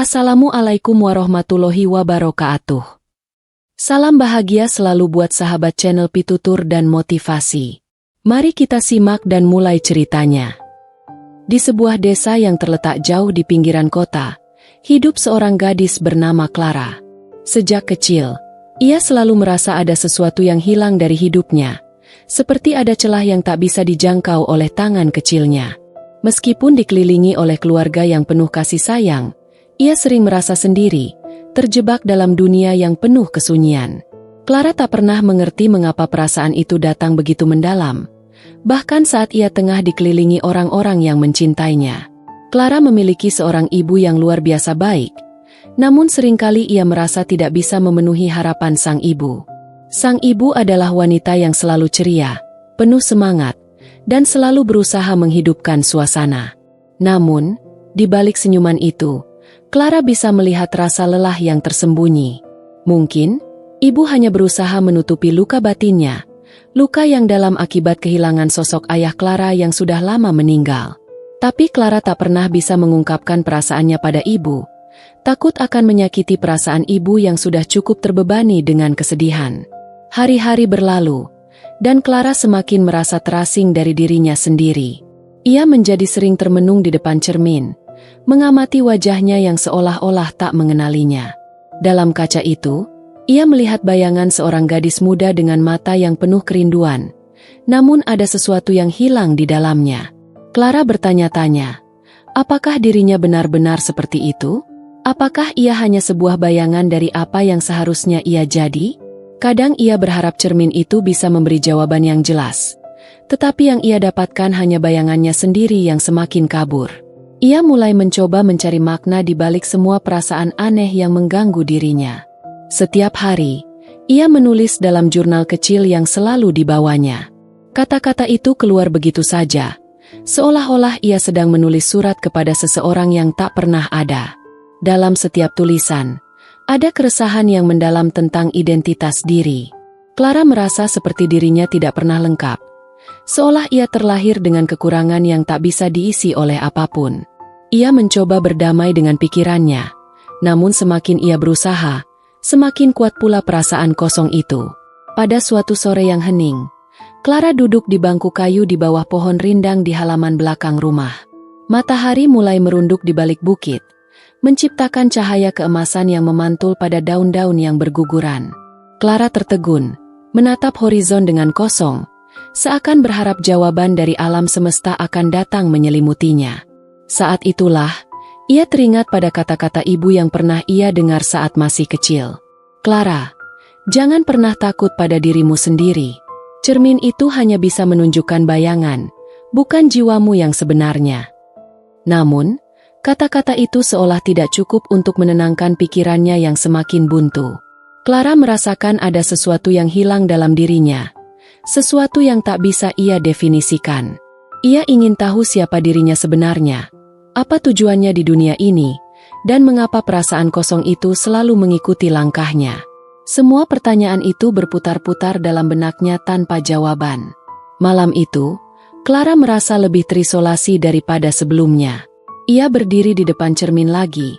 Assalamualaikum warahmatullahi wabarakatuh. Salam bahagia selalu buat sahabat channel Pitutur dan Motivasi. Mari kita simak dan mulai ceritanya. Di sebuah desa yang terletak jauh di pinggiran kota, hidup seorang gadis bernama Clara. Sejak kecil, ia selalu merasa ada sesuatu yang hilang dari hidupnya, seperti ada celah yang tak bisa dijangkau oleh tangan kecilnya. Meskipun dikelilingi oleh keluarga yang penuh kasih sayang, ia sering merasa sendiri, terjebak dalam dunia yang penuh kesunyian. Clara tak pernah mengerti mengapa perasaan itu datang begitu mendalam, bahkan saat ia tengah dikelilingi orang-orang yang mencintainya. Clara memiliki seorang ibu yang luar biasa baik, namun seringkali ia merasa tidak bisa memenuhi harapan sang ibu. Sang ibu adalah wanita yang selalu ceria, penuh semangat, dan selalu berusaha menghidupkan suasana. Namun, di balik senyuman itu, Clara bisa melihat rasa lelah yang tersembunyi. Mungkin, ibu hanya berusaha menutupi luka batinnya, luka yang dalam akibat kehilangan sosok ayah Clara yang sudah lama meninggal. Tapi Clara tak pernah bisa mengungkapkan perasaannya pada ibu, takut akan menyakiti perasaan ibu yang sudah cukup terbebani dengan kesedihan. Hari-hari berlalu, dan Clara semakin merasa terasing dari dirinya sendiri. Ia menjadi sering termenung di depan cermin, mengamati wajahnya yang seolah-olah tak mengenalinya. Dalam kaca itu, ia melihat bayangan seorang gadis muda dengan mata yang penuh kerinduan, namun ada sesuatu yang hilang di dalamnya. Clara bertanya-tanya, apakah dirinya benar-benar seperti itu? Apakah ia hanya sebuah bayangan dari apa yang seharusnya ia jadi? Kadang ia berharap cermin itu bisa memberi jawaban yang jelas, tetapi yang ia dapatkan hanya bayangannya sendiri yang semakin kabur. Ia mulai mencoba mencari makna di balik semua perasaan aneh yang mengganggu dirinya. Setiap hari, ia menulis dalam jurnal kecil yang selalu dibawanya. Kata-kata itu keluar begitu saja, seolah-olah ia sedang menulis surat kepada seseorang yang tak pernah ada. Dalam setiap tulisan, ada keresahan yang mendalam tentang identitas diri. Clara merasa seperti dirinya tidak pernah lengkap, seolah ia terlahir dengan kekurangan yang tak bisa diisi oleh apapun. Ia mencoba berdamai dengan pikirannya, namun semakin ia berusaha, semakin kuat pula perasaan kosong itu. Pada suatu sore yang hening, Clara duduk di bangku kayu di bawah pohon rindang di halaman belakang rumah. Matahari mulai merunduk di balik bukit, menciptakan cahaya keemasan yang memantul pada daun-daun yang berguguran. Clara tertegun, menatap horizon dengan kosong, seakan berharap jawaban dari alam semesta akan datang menyelimutinya. Saat itulah, ia teringat pada kata-kata ibu yang pernah ia dengar saat masih kecil. Clara, jangan pernah takut pada dirimu sendiri. Cermin itu hanya bisa menunjukkan bayangan, bukan jiwamu yang sebenarnya. Namun, kata-kata itu seolah tidak cukup untuk menenangkan pikirannya yang semakin buntu. Clara merasakan ada sesuatu yang hilang dalam dirinya, sesuatu yang tak bisa ia definisikan. Ia ingin tahu siapa dirinya sebenarnya, apa tujuannya di dunia ini, dan mengapa perasaan kosong itu selalu mengikuti langkahnya. Semua pertanyaan itu berputar-putar dalam benaknya tanpa jawaban. Malam itu, Clara merasa lebih terisolasi daripada sebelumnya. Ia berdiri di depan cermin lagi,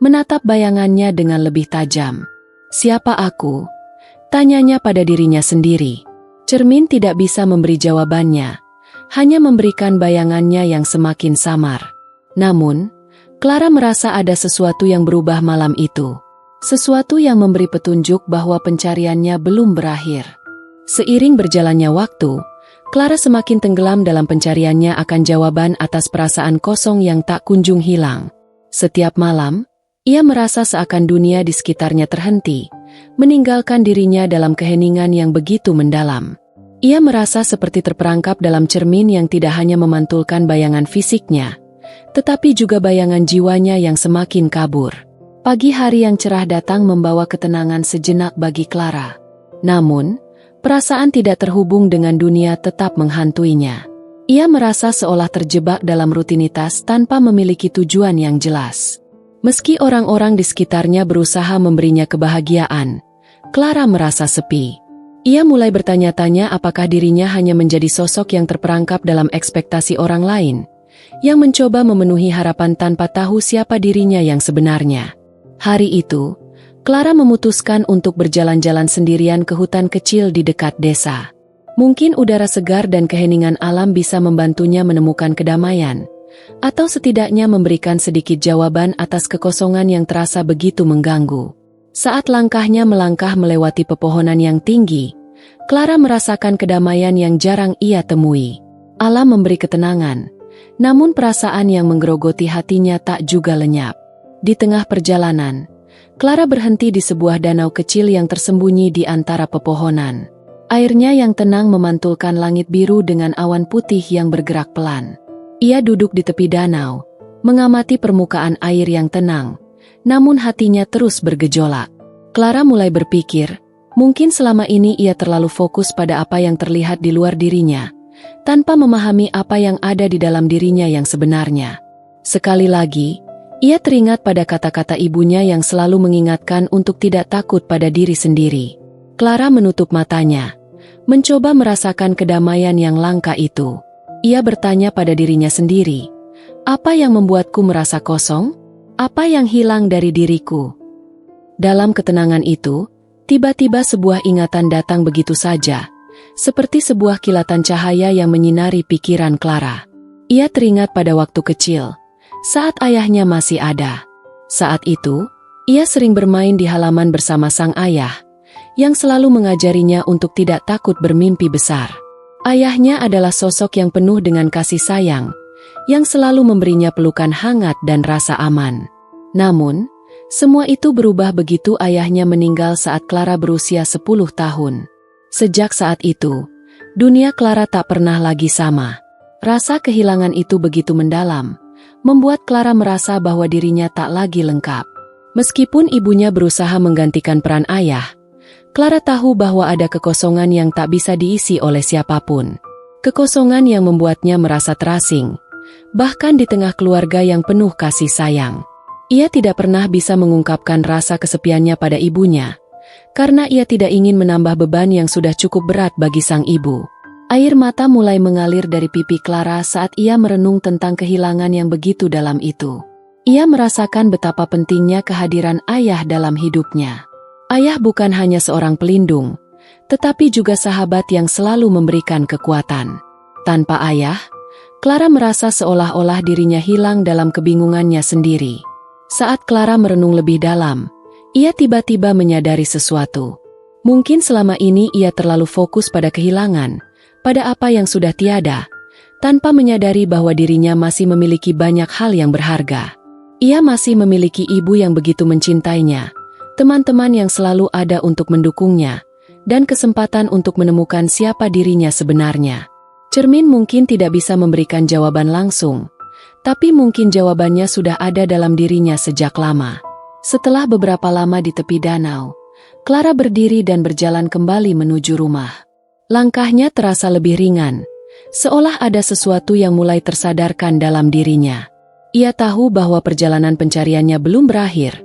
menatap bayangannya dengan lebih tajam. Siapa aku? Tanyanya pada dirinya sendiri. Cermin tidak bisa memberi jawabannya, hanya memberikan bayangannya yang semakin samar. Namun, Clara merasa ada sesuatu yang berubah malam itu. Sesuatu yang memberi petunjuk bahwa pencariannya belum berakhir. Seiring berjalannya waktu, Clara semakin tenggelam dalam pencariannya akan jawaban atas perasaan kosong yang tak kunjung hilang. Setiap malam, ia merasa seakan dunia di sekitarnya terhenti, meninggalkan dirinya dalam keheningan yang begitu mendalam. Ia merasa seperti terperangkap dalam cermin yang tidak hanya memantulkan bayangan fisiknya, tetapi juga bayangan jiwanya yang semakin kabur. Pagi hari yang cerah datang membawa ketenangan sejenak bagi Clara. Namun, perasaan tidak terhubung dengan dunia tetap menghantuinya. Ia merasa seolah terjebak dalam rutinitas tanpa memiliki tujuan yang jelas. Meski orang-orang di sekitarnya berusaha memberinya kebahagiaan, Clara merasa sepi. Ia mulai bertanya-tanya apakah dirinya hanya menjadi sosok yang terperangkap dalam ekspektasi orang lain, yang mencoba memenuhi harapan tanpa tahu siapa dirinya yang sebenarnya. Hari itu, Clara memutuskan untuk berjalan-jalan sendirian ke hutan kecil di dekat desa. Mungkin udara segar dan keheningan alam bisa membantunya menemukan kedamaian, atau setidaknya memberikan sedikit jawaban atas kekosongan yang terasa begitu mengganggu. Saat langkahnya melangkah melewati pepohonan yang tinggi, Clara merasakan kedamaian yang jarang ia temui. Alam memberi ketenangan, namun perasaan yang menggerogoti hatinya tak juga lenyap. Di tengah perjalanan, Clara berhenti di sebuah danau kecil yang tersembunyi di antara pepohonan. Airnya yang tenang memantulkan langit biru dengan awan putih yang bergerak pelan. Ia duduk di tepi danau, mengamati permukaan air yang tenang, namun hatinya terus bergejolak. Clara mulai berpikir, mungkin selama ini ia terlalu fokus pada apa yang terlihat di luar dirinya, tanpa memahami apa yang ada di dalam dirinya yang sebenarnya. Sekali lagi, ia teringat pada kata-kata ibunya yang selalu mengingatkan untuk tidak takut pada diri sendiri. Clara menutup matanya, mencoba merasakan kedamaian yang langka itu. Ia bertanya pada dirinya sendiri, apa yang membuatku merasa kosong? Apa yang hilang dari diriku? Dalam ketenangan itu, tiba-tiba sebuah ingatan datang begitu saja, seperti sebuah kilatan cahaya yang menyinari pikiran Clara. Ia teringat pada waktu kecil, saat ayahnya masih ada. Saat itu, ia sering bermain di halaman bersama sang ayah, yang selalu mengajarinya untuk tidak takut bermimpi besar. Ayahnya adalah sosok yang penuh dengan kasih sayang, yang selalu memberinya pelukan hangat dan rasa aman. Namun, semua itu berubah begitu ayahnya meninggal saat Clara berusia 10 tahun. Sejak saat itu, dunia Clara tak pernah lagi sama. Rasa kehilangan itu begitu mendalam, membuat Clara merasa bahwa dirinya tak lagi lengkap. Meskipun ibunya berusaha menggantikan peran ayah, Clara tahu bahwa ada kekosongan yang tak bisa diisi oleh siapapun. Kekosongan yang membuatnya merasa terasing, bahkan di tengah keluarga yang penuh kasih sayang. Ia tidak pernah bisa mengungkapkan rasa kesepiannya pada ibunya, karena ia tidak ingin menambah beban yang sudah cukup berat bagi sang ibu. Air mata mulai mengalir dari pipi Clara saat ia merenung tentang kehilangan yang begitu dalam itu. Ia merasakan betapa pentingnya kehadiran ayah dalam hidupnya. Ayah bukan hanya seorang pelindung, tetapi juga sahabat yang selalu memberikan kekuatan. Tanpa ayah, Clara merasa seolah-olah dirinya hilang dalam kebingungannya sendiri. Saat Clara merenung lebih dalam, ia tiba-tiba menyadari sesuatu. Mungkin selama ini ia terlalu fokus pada kehilangan, pada apa yang sudah tiada, tanpa menyadari bahwa dirinya masih memiliki banyak hal yang berharga. Ia masih memiliki ibu yang begitu mencintainya, teman-teman yang selalu ada untuk mendukungnya, dan kesempatan untuk menemukan siapa dirinya sebenarnya. Cermin mungkin tidak bisa memberikan jawaban langsung, tapi mungkin jawabannya sudah ada dalam dirinya sejak lama. Setelah beberapa lama di tepi danau, Clara berdiri dan berjalan kembali menuju rumah. Langkahnya terasa lebih ringan, seolah ada sesuatu yang mulai tersadarkan dalam dirinya. Ia tahu bahwa perjalanan pencariannya belum berakhir,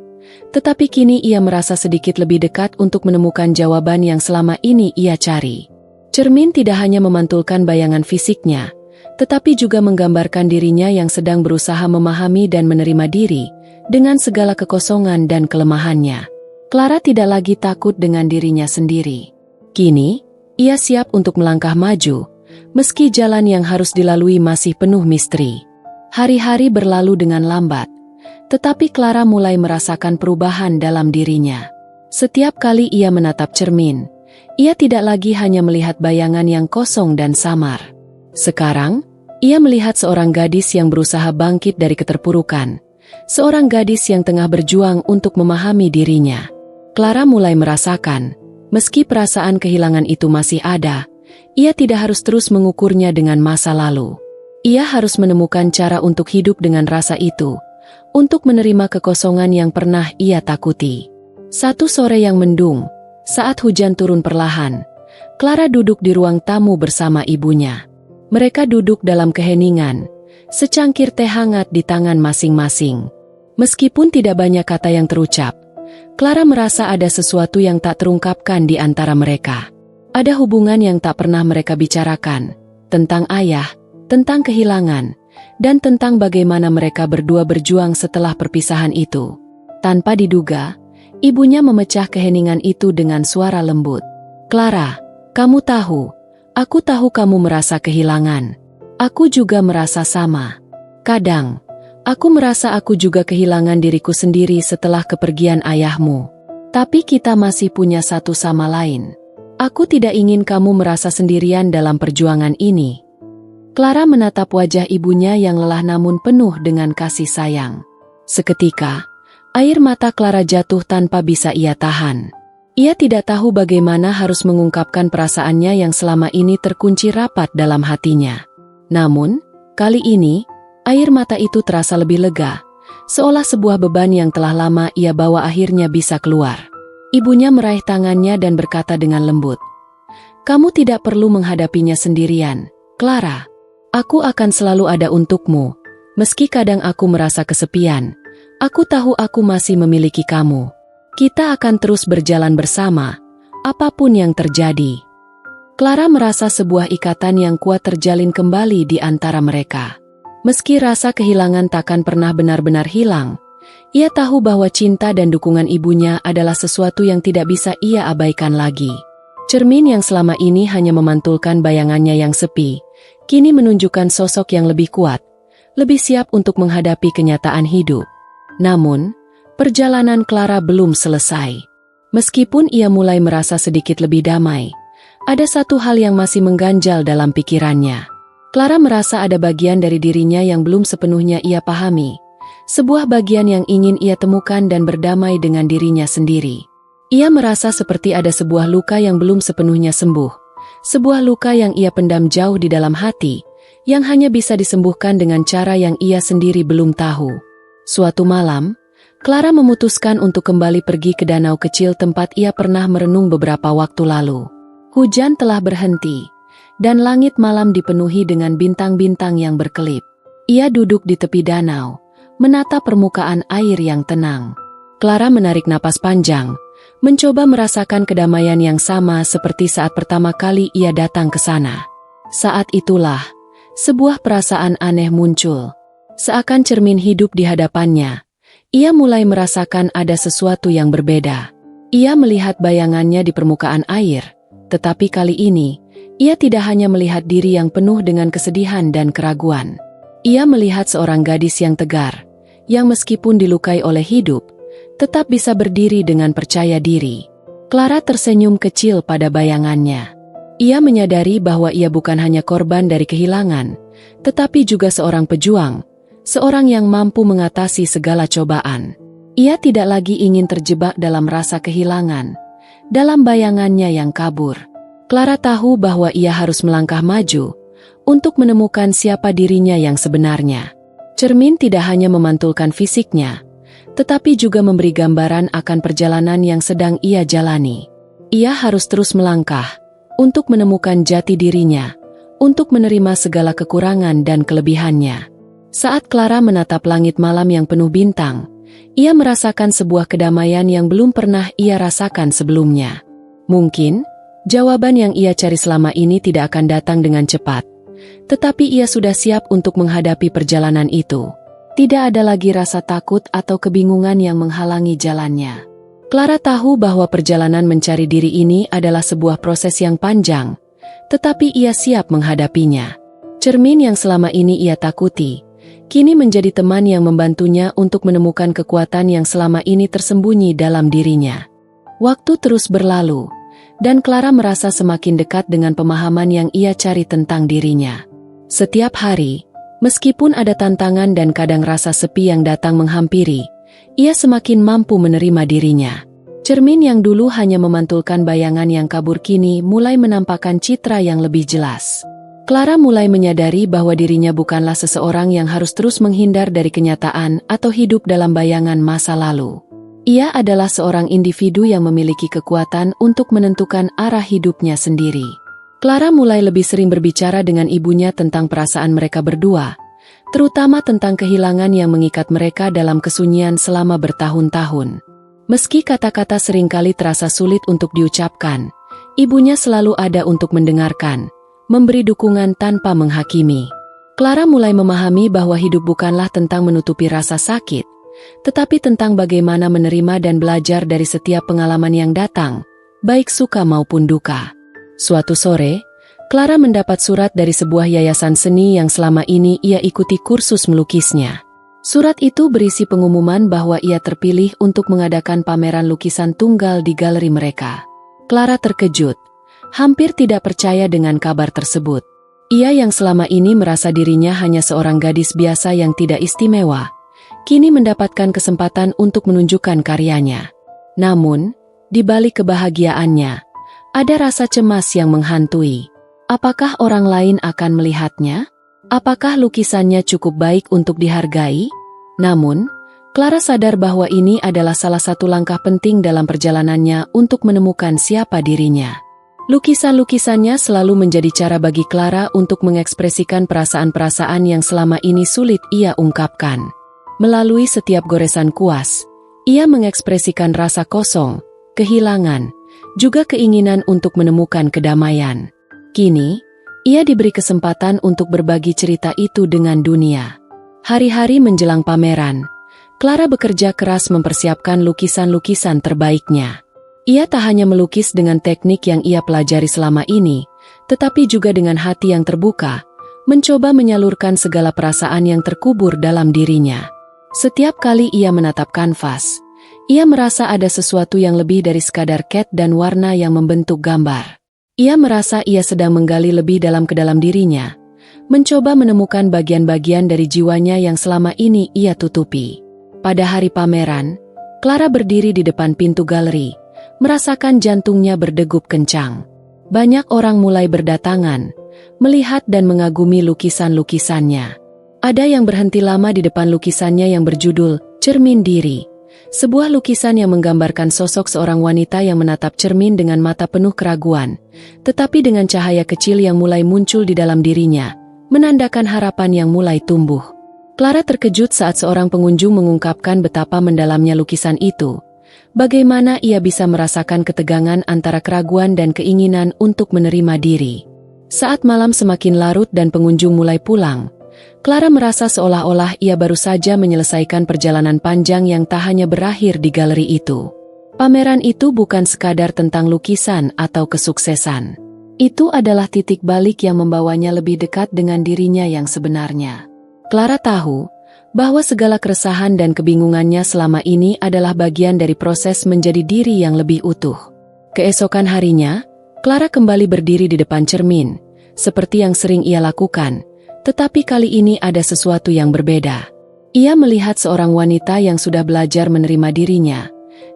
tetapi kini ia merasa sedikit lebih dekat untuk menemukan jawaban yang selama ini ia cari. Cermin tidak hanya memantulkan bayangan fisiknya, tetapi juga menggambarkan dirinya yang sedang berusaha memahami dan menerima diri, dengan segala kekosongan dan kelemahannya. Clara tidak lagi takut dengan dirinya sendiri. Kini, ia siap untuk melangkah maju, meski jalan yang harus dilalui masih penuh misteri. Hari-hari berlalu dengan lambat, tetapi Clara mulai merasakan perubahan dalam dirinya. Setiap kali ia menatap cermin, ia tidak lagi hanya melihat bayangan yang kosong dan samar. Sekarang, ia melihat seorang gadis yang berusaha bangkit dari keterpurukan, seorang gadis yang tengah berjuang untuk memahami dirinya. Clara mulai merasakan, meski perasaan kehilangan itu masih ada, ia tidak harus terus mengukurnya dengan masa lalu. Ia harus menemukan cara untuk hidup dengan rasa itu, untuk menerima kekosongan yang pernah ia takuti. Satu sore yang mendung, saat hujan turun perlahan, Clara duduk di ruang tamu bersama ibunya. Mereka duduk dalam keheningan, secangkir teh hangat di tangan masing-masing. Meskipun tidak banyak kata yang terucap, Clara merasa ada sesuatu yang tak terungkapkan di antara mereka. Ada hubungan yang tak pernah mereka bicarakan, tentang ayah, tentang kehilangan, dan tentang bagaimana mereka berdua berjuang setelah perpisahan itu. Tanpa diduga, ibunya memecah keheningan itu dengan suara lembut. "Clara, kamu tahu, aku tahu kamu merasa kehilangan. Aku juga merasa sama. Kadang, aku merasa aku juga kehilangan diriku sendiri setelah kepergian ayahmu. Tapi kita masih punya satu sama lain. Aku tidak ingin kamu merasa sendirian dalam perjuangan ini." Clara menatap wajah ibunya yang lelah namun penuh dengan kasih sayang. Seketika, air mata Clara jatuh tanpa bisa ia tahan. Ia tidak tahu bagaimana harus mengungkapkan perasaannya yang selama ini terkunci rapat dalam hatinya. Namun, kali ini, air mata itu terasa lebih lega, seolah sebuah beban yang telah lama ia bawa akhirnya bisa keluar. Ibunya meraih tangannya dan berkata dengan lembut, "Kamu tidak perlu menghadapinya sendirian, Clara. Aku akan selalu ada untukmu. Meski kadang aku merasa kesepian, aku tahu aku masih memiliki kamu. Kita akan terus berjalan bersama, apapun yang terjadi." Clara merasa sebuah ikatan yang kuat terjalin kembali di antara mereka. Meski rasa kehilangan takkan pernah benar-benar hilang, ia tahu bahwa cinta dan dukungan ibunya adalah sesuatu yang tidak bisa ia abaikan lagi. Cermin yang selama ini hanya memantulkan bayangannya yang sepi, kini menunjukkan sosok yang lebih kuat, lebih siap untuk menghadapi kenyataan hidup. Namun, perjalanan Clara belum selesai. Meskipun ia mulai merasa sedikit lebih damai, ada satu hal yang masih mengganjal dalam pikirannya. Clara merasa ada bagian dari dirinya yang belum sepenuhnya ia pahami. Sebuah bagian yang ingin ia temukan dan berdamai dengan dirinya sendiri. Ia merasa seperti ada sebuah luka yang belum sepenuhnya sembuh. Sebuah luka yang ia pendam jauh di dalam hati, yang hanya bisa disembuhkan dengan cara yang ia sendiri belum tahu. Suatu malam, Clara memutuskan untuk kembali pergi ke danau kecil tempat ia pernah merenung beberapa waktu lalu. Hujan telah berhenti, dan langit malam dipenuhi dengan bintang-bintang yang berkelip. Ia duduk di tepi danau, menatap permukaan air yang tenang. Clara menarik napas panjang, mencoba merasakan kedamaian yang sama seperti saat pertama kali ia datang ke sana. Saat itulah, sebuah perasaan aneh muncul. Seakan cermin hidup di hadapannya, ia mulai merasakan ada sesuatu yang berbeda. Ia melihat bayangannya di permukaan air, tetapi kali ini, ia tidak hanya melihat diri yang penuh dengan kesedihan dan keraguan. Ia melihat seorang gadis yang tegar, yang meskipun dilukai oleh hidup, tetap bisa berdiri dengan percaya diri. Clara tersenyum kecil pada bayangannya. Ia menyadari bahwa ia bukan hanya korban dari kehilangan, tetapi juga seorang pejuang, seorang yang mampu mengatasi segala cobaan. Ia tidak lagi ingin terjebak dalam rasa kehilangan, dalam bayangannya yang kabur. Clara tahu bahwa ia harus melangkah maju untuk menemukan siapa dirinya yang sebenarnya. Cermin tidak hanya memantulkan fisiknya, tetapi juga memberi gambaran akan perjalanan yang sedang ia jalani. Ia harus terus melangkah untuk menemukan jati dirinya, untuk menerima segala kekurangan dan kelebihannya. Saat Clara menatap langit malam yang penuh bintang, ia merasakan sebuah kedamaian yang belum pernah ia rasakan sebelumnya. Mungkin, jawaban yang ia cari selama ini tidak akan datang dengan cepat, tetapi ia sudah siap untuk menghadapi perjalanan itu. Tidak ada lagi rasa takut atau kebingungan yang menghalangi jalannya. Clara tahu bahwa perjalanan mencari diri ini adalah sebuah proses yang panjang, tetapi ia siap menghadapinya. Cermin yang selama ini ia takuti, kini menjadi teman yang membantunya untuk menemukan kekuatan yang selama ini tersembunyi dalam dirinya. Waktu terus berlalu, dan Clara merasa semakin dekat dengan pemahaman yang ia cari tentang dirinya. Setiap hari, meskipun ada tantangan dan kadang rasa sepi yang datang menghampiri, ia semakin mampu menerima dirinya. Cermin yang dulu hanya memantulkan bayangan yang kabur kini mulai menampakkan citra yang lebih jelas. Clara mulai menyadari bahwa dirinya bukanlah seseorang yang harus terus menghindar dari kenyataan atau hidup dalam bayangan masa lalu. Ia adalah seorang individu yang memiliki kekuatan untuk menentukan arah hidupnya sendiri. Clara mulai lebih sering berbicara dengan ibunya tentang perasaan mereka berdua, terutama tentang kehilangan yang mengikat mereka dalam kesunyian selama bertahun-tahun. Meski kata-kata seringkali terasa sulit untuk diucapkan, ibunya selalu ada untuk mendengarkan, memberi dukungan tanpa menghakimi. Clara mulai memahami bahwa hidup bukanlah tentang menutupi rasa sakit, tetapi tentang bagaimana menerima dan belajar dari setiap pengalaman yang datang, baik suka maupun duka. Suatu sore, Clara mendapat surat dari sebuah yayasan seni yang selama ini ia ikuti kursus melukisnya. Surat itu berisi pengumuman bahwa ia terpilih untuk mengadakan pameran lukisan tunggal di galeri mereka. Clara terkejut, hampir tidak percaya dengan kabar tersebut. Ia yang selama ini merasa dirinya hanya seorang gadis biasa yang tidak istimewa, kini mendapatkan kesempatan untuk menunjukkan karyanya. Namun, di balik kebahagiaannya, ada rasa cemas yang menghantui. Apakah orang lain akan melihatnya? Apakah lukisannya cukup baik untuk dihargai? Namun, Clara sadar bahwa ini adalah salah satu langkah penting dalam perjalanannya untuk menemukan siapa dirinya. Lukisan-lukisannya selalu menjadi cara bagi Clara untuk mengekspresikan perasaan-perasaan yang selama ini sulit ia ungkapkan. Melalui setiap goresan kuas, ia mengekspresikan rasa kosong, kehilangan, juga keinginan untuk menemukan kedamaian. Kini, ia diberi kesempatan untuk berbagi cerita itu dengan dunia. Hari-hari menjelang pameran, Clara bekerja keras mempersiapkan lukisan-lukisan terbaiknya. Ia tak hanya melukis dengan teknik yang ia pelajari selama ini, tetapi juga dengan hati yang terbuka, mencoba menyalurkan segala perasaan yang terkubur dalam dirinya. Setiap kali ia menatap kanvas, ia merasa ada sesuatu yang lebih dari sekadar cat dan warna yang membentuk gambar. Ia merasa ia sedang menggali lebih dalam ke dalam dirinya, mencoba menemukan bagian-bagian dari jiwanya yang selama ini ia tutupi. Pada hari pameran, Clara berdiri di depan pintu galeri, merasakan jantungnya berdegup kencang. Banyak orang mulai berdatangan, melihat dan mengagumi lukisan-lukisannya. Ada yang berhenti lama di depan lukisannya yang berjudul Cermin Diri. Sebuah lukisan yang menggambarkan sosok seorang wanita yang menatap cermin dengan mata penuh keraguan, tetapi dengan cahaya kecil yang mulai muncul di dalam dirinya, menandakan harapan yang mulai tumbuh. Clara terkejut saat seorang pengunjung mengungkapkan betapa mendalamnya lukisan itu. Bagaimana ia bisa merasakan ketegangan antara keraguan dan keinginan untuk menerima diri. Saat malam semakin larut dan pengunjung mulai pulang, Clara merasa seolah-olah ia baru saja menyelesaikan perjalanan panjang yang tak hanya berakhir di galeri itu. Pameran itu bukan sekadar tentang lukisan atau kesuksesan. Itu adalah titik balik yang membawanya lebih dekat dengan dirinya yang sebenarnya. Clara tahu bahwa segala keresahan dan kebingungannya selama ini adalah bagian dari proses menjadi diri yang lebih utuh. Keesokan harinya, Clara kembali berdiri di depan cermin, seperti yang sering ia lakukan, tetapi kali ini ada sesuatu yang berbeda. Ia melihat seorang wanita yang sudah belajar menerima dirinya,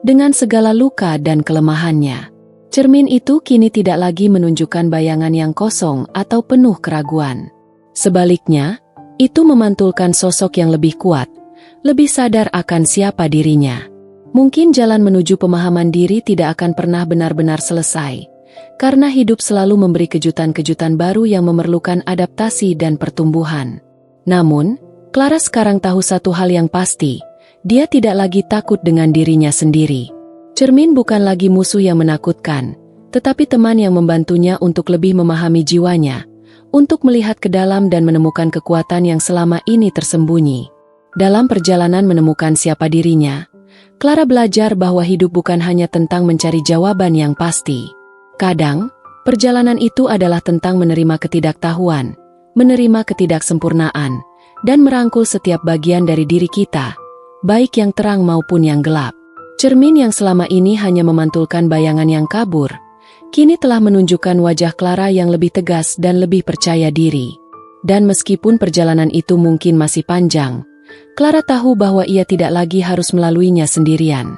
dengan segala luka dan kelemahannya. Cermin itu kini tidak lagi menunjukkan bayangan yang kosong atau penuh keraguan. Sebaliknya, itu memantulkan sosok yang lebih kuat, lebih sadar akan siapa dirinya. Mungkin jalan menuju pemahaman diri tidak akan pernah benar-benar selesai, karena hidup selalu memberi kejutan-kejutan baru yang memerlukan adaptasi dan pertumbuhan. Namun, Clara sekarang tahu satu hal yang pasti, dia tidak lagi takut dengan dirinya sendiri. Cermin bukan lagi musuh yang menakutkan, tetapi teman yang membantunya untuk lebih memahami jiwanya, untuk melihat ke dalam dan menemukan kekuatan yang selama ini tersembunyi. Dalam perjalanan menemukan siapa dirinya, Clara belajar bahwa hidup bukan hanya tentang mencari jawaban yang pasti. Kadang, perjalanan itu adalah tentang menerima ketidaktahuan, menerima ketidaksempurnaan, dan merangkul setiap bagian dari diri kita, baik yang terang maupun yang gelap. Cermin yang selama ini hanya memantulkan bayangan yang kabur, kini telah menunjukkan wajah Clara yang lebih tegas dan lebih percaya diri. Dan meskipun perjalanan itu mungkin masih panjang, Clara tahu bahwa ia tidak lagi harus melaluinya sendirian.